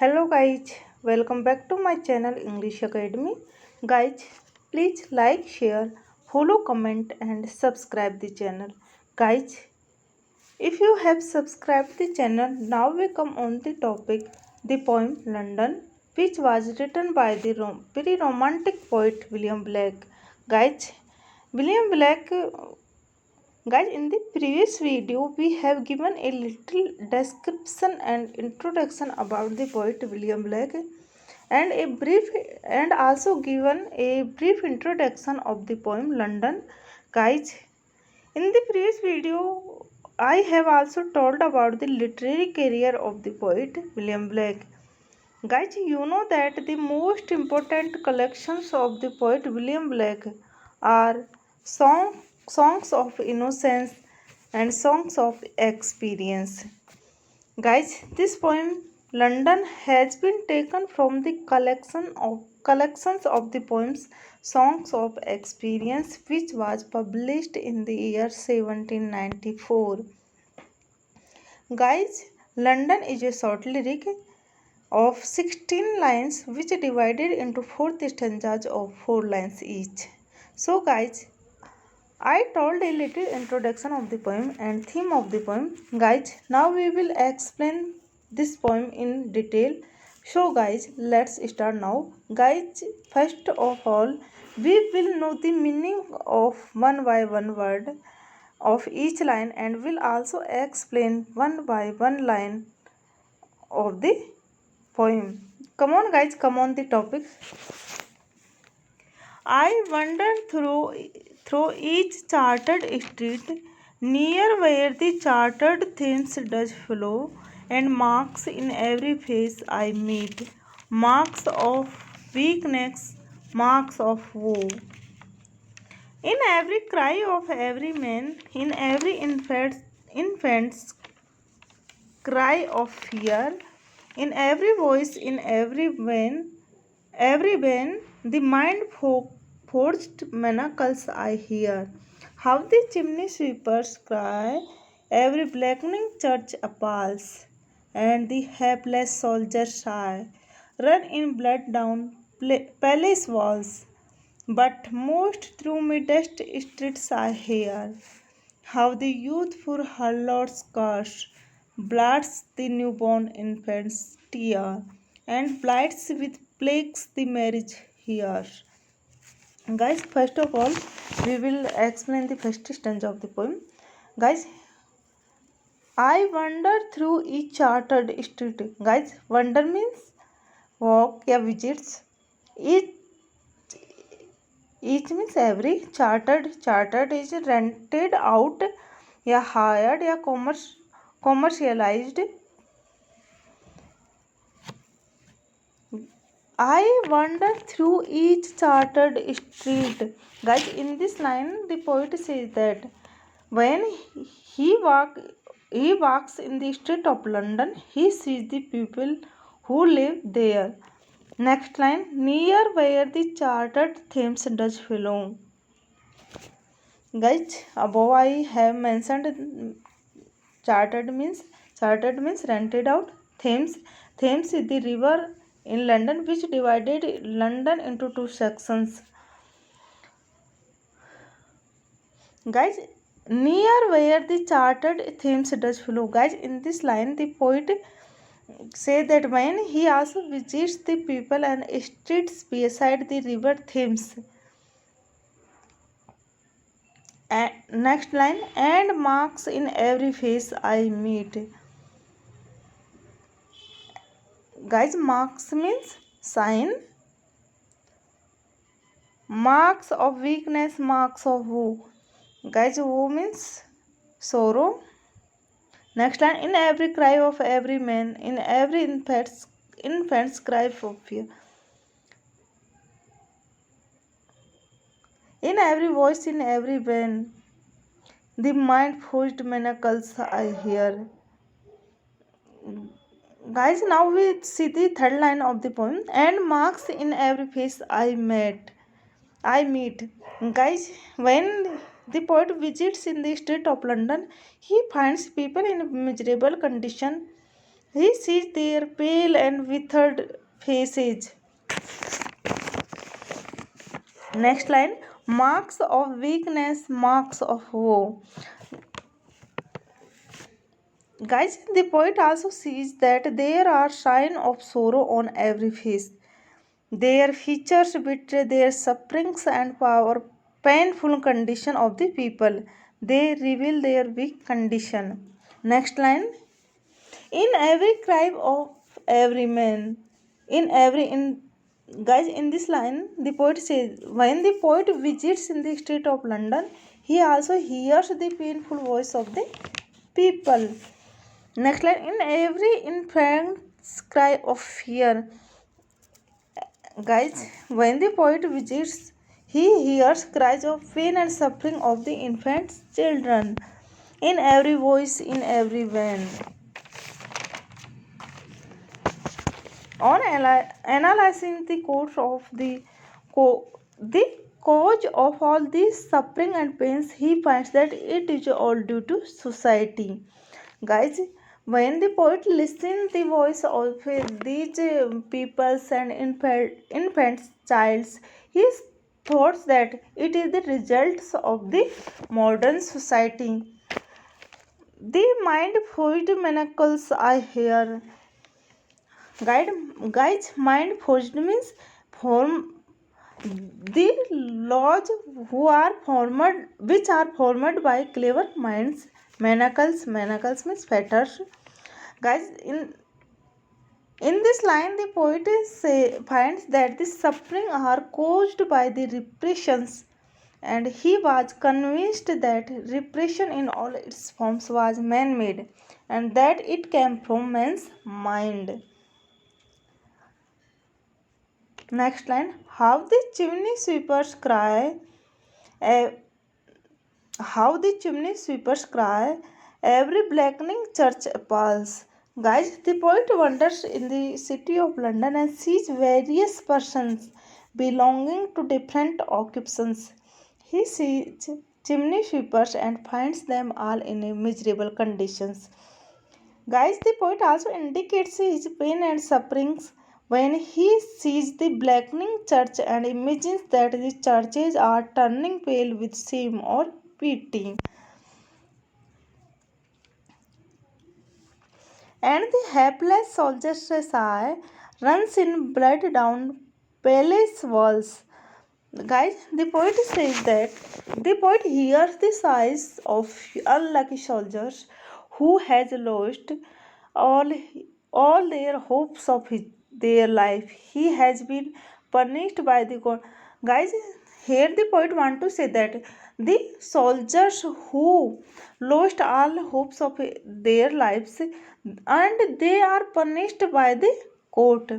Hello guys, welcome back to my channel English Academy. Guys, please like, share, follow, comment and subscribe the channel. Guys, if you have subscribed the channel, now we come on the topic the poem London, which was written by the very romantic poet William Blake. Guys, William Blake Guys, in the previous video, we have given a little description and introduction about the poet William Blake and also given a brief introduction of the poem London. Guys, in the previous video, I have also told about the literary career of the poet William Blake. Guys, you know that the most important collections of the poet William Blake are songs of innocence and songs of experience. Guys, this poem London has been taken from the collections of the poems Songs of Experience, which was published in the year 1794. Guys, London is a short lyric of 16 lines which are divided into 4 stanzas of 4 lines each. So guys, I told a little introduction of the poem and theme of the poem. Guys, now we will explain this poem in detail. So guys, let's start now. Guys, first of all, we will know the meaning of one by one word of each line and will also explain one by one line of the poem. Come on guys, come on the topic. I wandered through each chartered street, near where the chartered Thames does flow, and marks in every face I meet, marks of weakness, marks of woe. In every cry of every man, in every infant's cry of fear, in every voice, in every vein, the mind forged manacles I hear. How the chimney sweepers cry, every blackening church appalls, and the hapless soldiers sigh, run in blood down palace walls. But most through midst streets I hear, how the youthful harlots curse, bloods the newborn infant's tear, and blights with plagues the marriage here. Guys, first of all, we will explain the first stanza of the poem. Guys, I wander through each chartered street. Guys, wander means walk या visits. Each means every chartered is rented out या hired या commercialized. I wander through each chartered street. Guys, in this line, the poet says that when he walks in the street of London, he sees the people who live there. Next line, near where the chartered Thames does flow. Guys, above I have mentioned chartered means rented out. Thames is the river in London which divided London into two sections. Guys, near where the chartered Thames does flow. Guys, in this line the poet say that when he also visits the people and streets beside the river Thames. Next line, and marks in every face I meet. Guys, marks means sign, marks of weakness, marks of woe. Guys, woe means sorrow. Next line, in every cry of every man, in every infant's cry for fear, in every voice, in every vein, the mind forged manacles I hear. Guys, now we see the third line of the poem, and marks in every face I meet. Guys, when the poet visits in the street of London, he finds people in miserable condition, He sees their pale and withered faces. Next line, marks of weakness, marks of woe. Guys, the poet also sees that there are signs of sorrow on every face. Their features betray their sufferings and power, painful condition of the people. They reveal their weak condition. Next line, in every cry of every man, in every in guys, in this line the poet says when the poet visits in the street of London, he also hears the painful voice of the people. Next line, in every infant's cry of fear. Guys, when the poet visits, he hears cries of pain and suffering of the infants' children. In every voice, in every vein. On analyzing the the cause of all these suffering and pains, he finds that it is all due to society. Guys, when the poet listens the voice of these peoples and infants, childs, he thoughts that it is the results of the modern society. The mind forged manacles I hear. Guys, mind forged means form the laws who are formed, which are formed by clever minds. Manacles means fetters. Guys, in this line, the poet finds that the suffering are caused by the repressions, and he was convinced that repression in all its forms was man-made, and that it came from man's mind. Next line, how the chimney sweepers cry, eh, how the chimney sweepers cry, every blackening church appalls. Guys, the poet wanders in the city of London and sees various persons belonging to different occupations. He sees chimney sweepers and finds them all in miserable conditions. Guys, the poet also indicates his pain and sufferings when he sees the blackening church and imagines that the churches are turning pale with shame or pity. And the hapless soldier's eye runs in blood down palace walls. Guys, the poet says that the poet hears the sighs of unlucky soldiers who has lost all all their hopes of their life. He has been punished by the god. Guys, here the poet want to say that the soldiers who lost all hopes of their lives and they are punished by the court,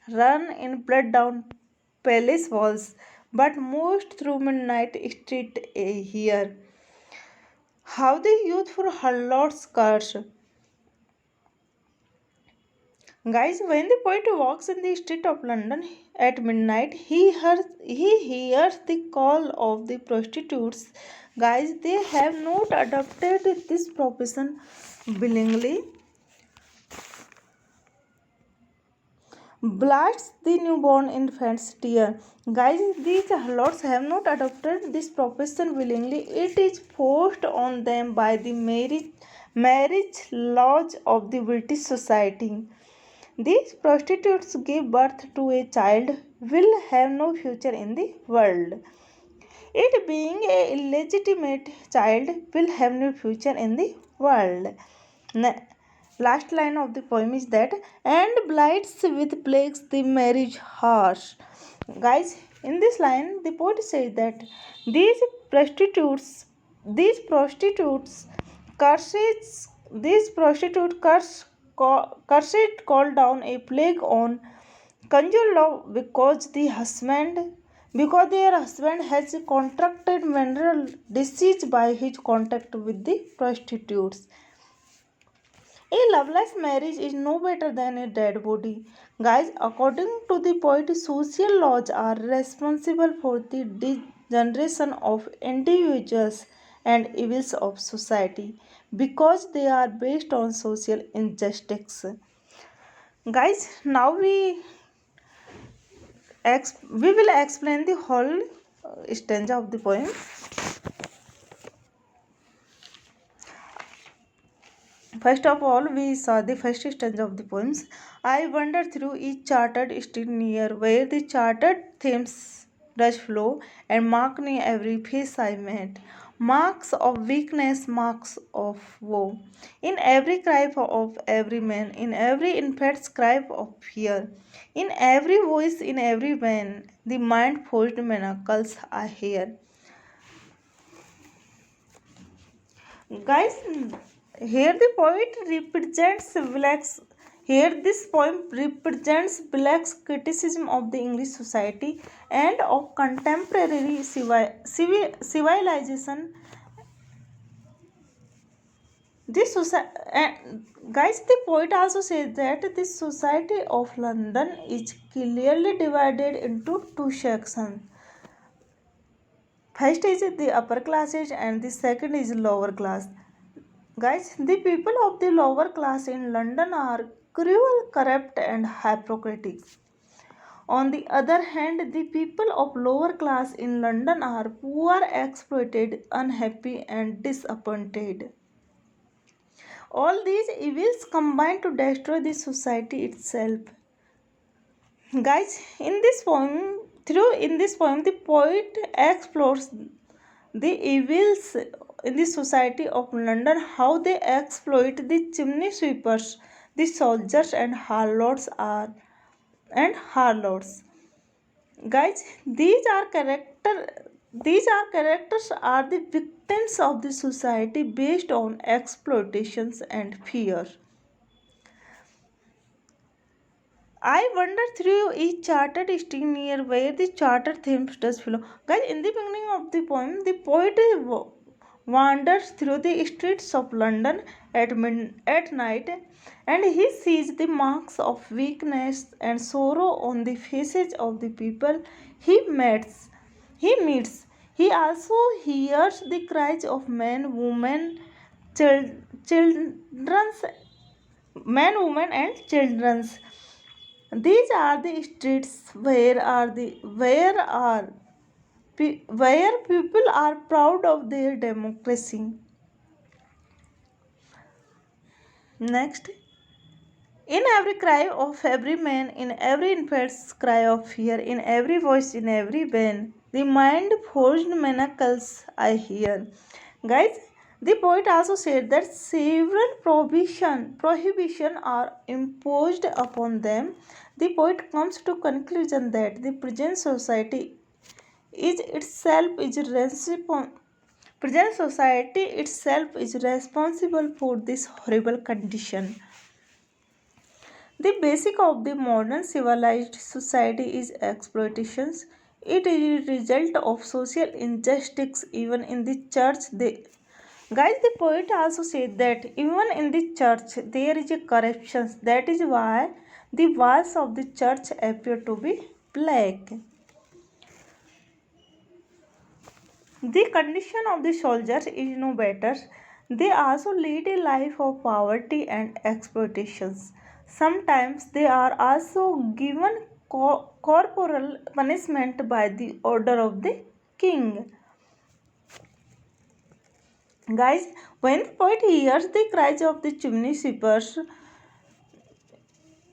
run in blood down palace walls, but most through midnight street here. How the youthful harlots curse. Guys, when the poet walks in the street of London at midnight, he hears the call of the prostitutes. Guys, they have not adopted this profession willingly. Blasts the newborn infant's tear. Guys, these harlots have not adopted this profession willingly. It is forced on them by the marriage laws of the British society. These prostitutes give birth to a child will have no future in the world. It being a illegitimate child will have no future in the world. Last line of the poem is that and blights with plagues the marriage harsh. Guys, in this line the poet says that these prostitutes these prostitutes curses these prostitute cursed call down a plague on conjure love because their husband has contracted venereal disease by his contact with the prostitutes. A loveless marriage is no better than a dead body. Guys, according to the poet, social laws are responsible for the degeneration of individuals and evils of society because they are based on social injustice. Guys, now we will explain the whole stanza of the poem. First of all, we saw the first stanza of the poems. I wander through each charted street near where the charted themes rush flow and mark me every face I met. Marks of weakness, marks of woe. In every cry of every man, in every infant's cry of fear, in every voice, in every vein, the mind forged manacles I hear. Guys, here the poet represents black's here this poem represents black's criticism of the English society and of contemporary civilization. This guys, the poet also says that the society of London is clearly divided into two sections. First is the upper classes and the second is lower class. Guys, the people of the lower class in London are cruel, corrupt, and hypocritic. On the other hand, the people of lower class in London are poor, exploited, unhappy, and disappointed. All these evils combine to destroy the society itself. Guys, in this poem, the poet explores the evils in the society of London, how they exploit the chimney sweepers, the soldiers and harlots. Guys, these are characters are the victims of the society based on exploitations and fear. I wander through each charted street near where the charted themes does flow. Guys, in the beginning of the poem, the poet wanders through the streets of London at night, and he sees the marks of weakness and sorrow on the faces of the people he meets. He meets. He also hears the cries of children's men, women, and children's. These are the streets where people are proud of their democracy. Next, in every cry of every man, in every infant's cry of fear, in every voice, in every vein, the mind forged manacles I hear. Guys, the poet also said that several prohibition are imposed upon them. The poet comes to conclusion that the present society is itself is present society itself is responsible for this horrible condition. The basic of the modern civilized society is exploitations. It is a result of social injustice even in the church. Guys, the poet also said that even in the church there is a corruption. That is why the walls of the church appear to be black. The condition of the soldiers is no better. They also lead a life of poverty and exploitations. Sometimes they are also given corporal punishment by the order of the king. Guys, when the poet hears the cries of the chimney sweepers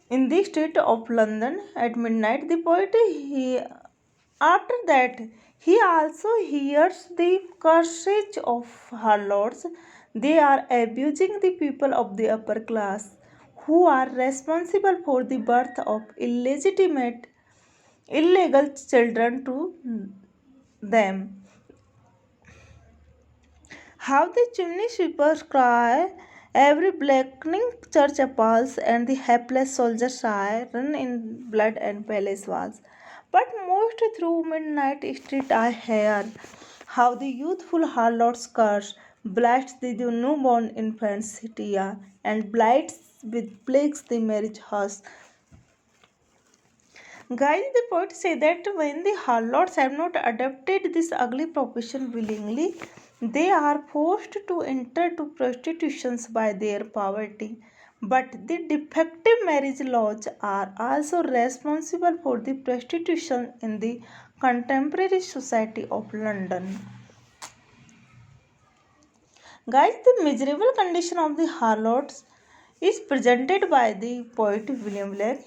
in the street of London at midnight, after that he also hears the curses of harlots. They are abusing the people of the upper class who are responsible for the birth of illegal children to them. How the chimney sweepers cry, every blackening church appalls, and the hapless soldiers sigh, run in blood and palace walls. But most through midnight street I hear how the youthful harlots curse, blasts the newborn infants Tia, and blights with plagues the marriage house. Guys, the poet say that when the harlots have not adopted this ugly profession willingly, they are forced to enter to prostitutions by their poverty. But the defective marriage laws are also responsible for the prostitution in the contemporary society of London. Guys, the miserable condition of the harlots is presented by the poet William Blake.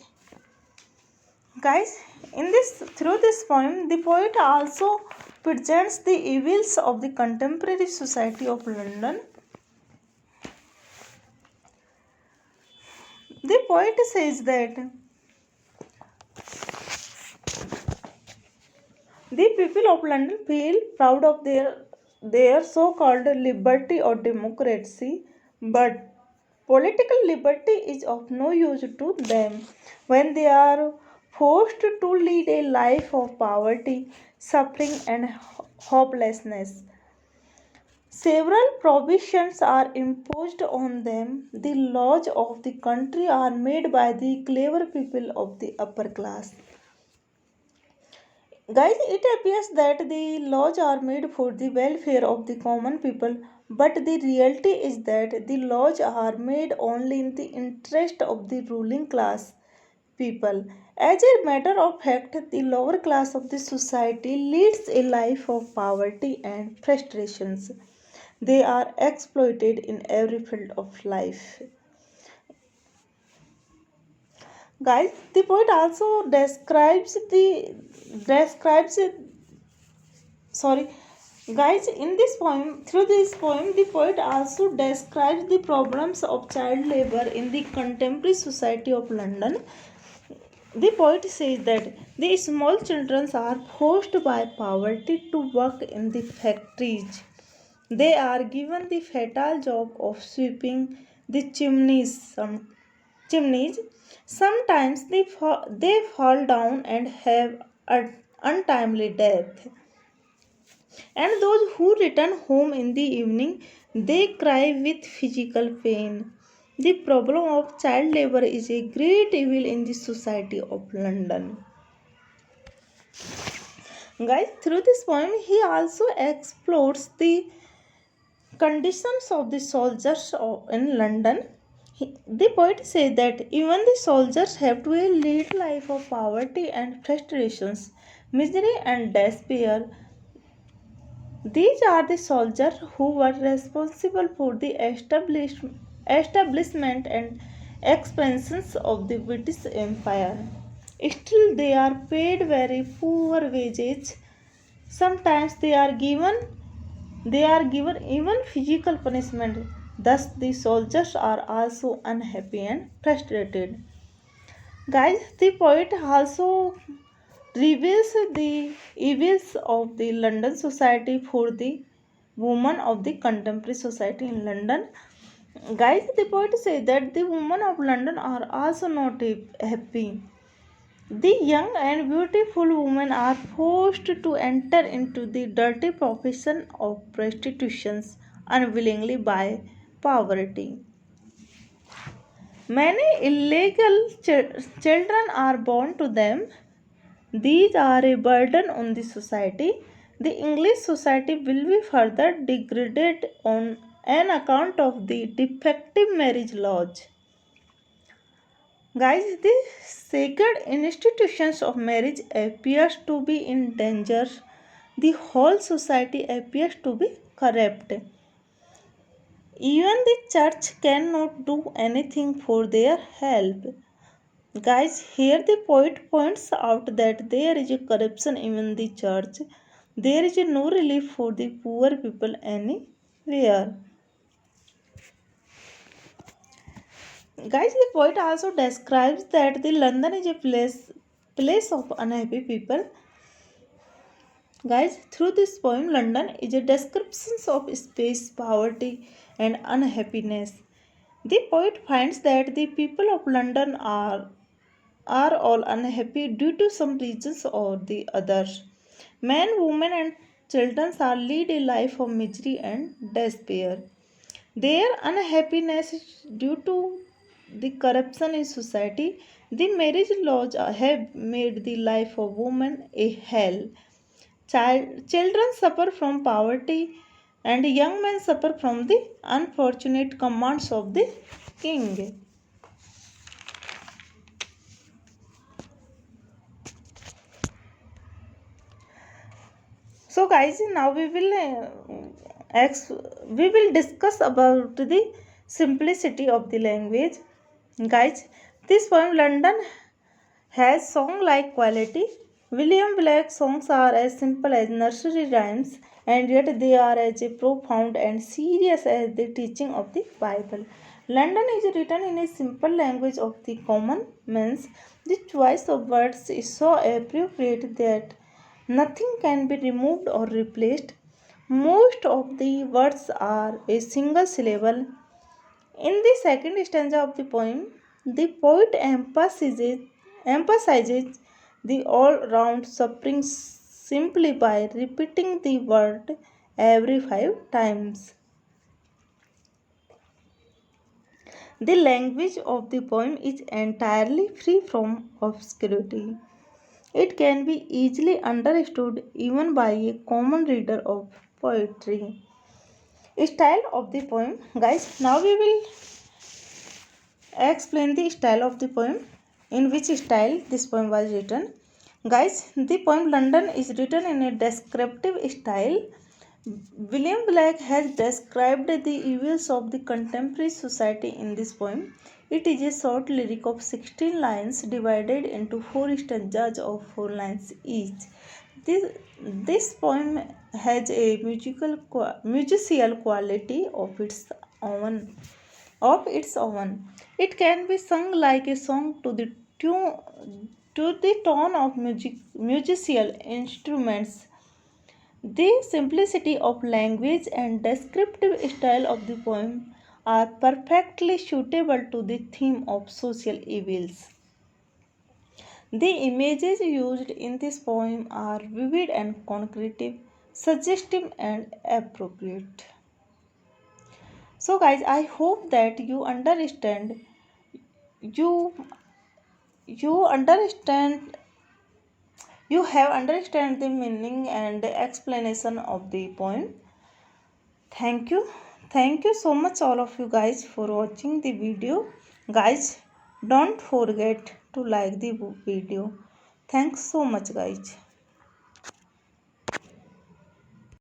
Guys, through this poem, the poet also presents the evils of the contemporary society of London. The poet says that the people of London feel proud of their so-called liberty or democracy, but political liberty is of no use to them when they are forced to lead a life of poverty, suffering, and hopelessness. Several provisions are imposed on them. The laws of the country are made by the clever people of the upper class. Guys, it appears that the laws are made for the welfare of the common people, but the reality is that the laws are made only in the interest of the ruling class people. As a matter of fact, the lower class of the society leads a life of poverty and frustrations. They are exploited in every field of life. Guys, the poet also describes sorry guys in this poem through this poem the poet also describes the problems of child labor in the contemporary society of London. The poet says that the small children are forced by poverty to work in the factories. They are given the fatal job of sweeping the chimneys. Sometimes they fall down and have an untimely death. And those who return home in the evening, they cry with physical pain. The problem of child labor is a great evil in the society of London. Guys, through this poem, he also explores the conditions of the soldiers in London. The poet says that even the soldiers have to lead life of poverty and frustrations, misery and despair. These are the soldiers who were responsible for the establishment and expansions of the British Empire. Still, they are paid very poor wages. Sometimes they are given even physical punishment. Thus, the soldiers are also unhappy and frustrated. Guys, the poet also reveals the evils of the London society for the women of the contemporary society in London. Guys, the poet says that the women of London are also not happy. The young and beautiful women are forced to enter into the dirty profession of prostitution unwillingly by poverty. Many illegal children are born to them. These are a burden on the society. The English society will be further degraded on an account of the defective marriage laws. Guys, the sacred institutions of marriage appears to be in danger. The whole society appears to be corrupt. Even the church cannot do anything for their help. Guys, here the poet points out that there is a corruption even in the church. There is no relief for the poor people anywhere. Guys, the poet also describes that the London is a place of unhappy people. Guys, through this poem, London is a description of space, poverty, and unhappiness. The poet finds that the people of London are all unhappy due to some reasons or the others. Men, women, and children are lead a life of misery and despair. Their unhappiness is due to the corruption in society. The marriage laws have made the life of women a hell. Children suffer from poverty, and young men suffer from the unfortunate commands of the king. So guys, now we will discuss about the simplicity of the language. Guys, this poem London has song-like quality. William Blake's songs are as simple as nursery rhymes, and yet they are as profound and serious as the teaching of the Bible. London is written in a simple language of the common man's. The choice of words is so appropriate that nothing can be removed or replaced. Most of the words are a single syllable. In the second stanza of the poem, the poet emphasizes the all round suffering simply by repeating the word every 5 times. The language of the poem is entirely free from obscurity. It can be easily understood even by a common reader of poetry. Style of the poem, guys. Now we will explain the style of the poem, in which style this poem was written. Guys, the poem London is written in a descriptive style. William Blake has described the evils of the contemporary society in this poem. It is a short lyric of 16 lines divided into 4 stanzas of 4 lines each. This poem has a musical quality of its own. It can be sung like a song to the tone of musical instruments. The simplicity of language and descriptive style of the poem are perfectly suitable to the theme of social evils. The images used in this poem are vivid and concrete, suggestive and appropriate. So guys, I hope that you you understand you have understand the meaning and explanation of the poem. Thank you so much all of you guys for watching the video. Guys, don't forget to like the video. Thanks so much guys.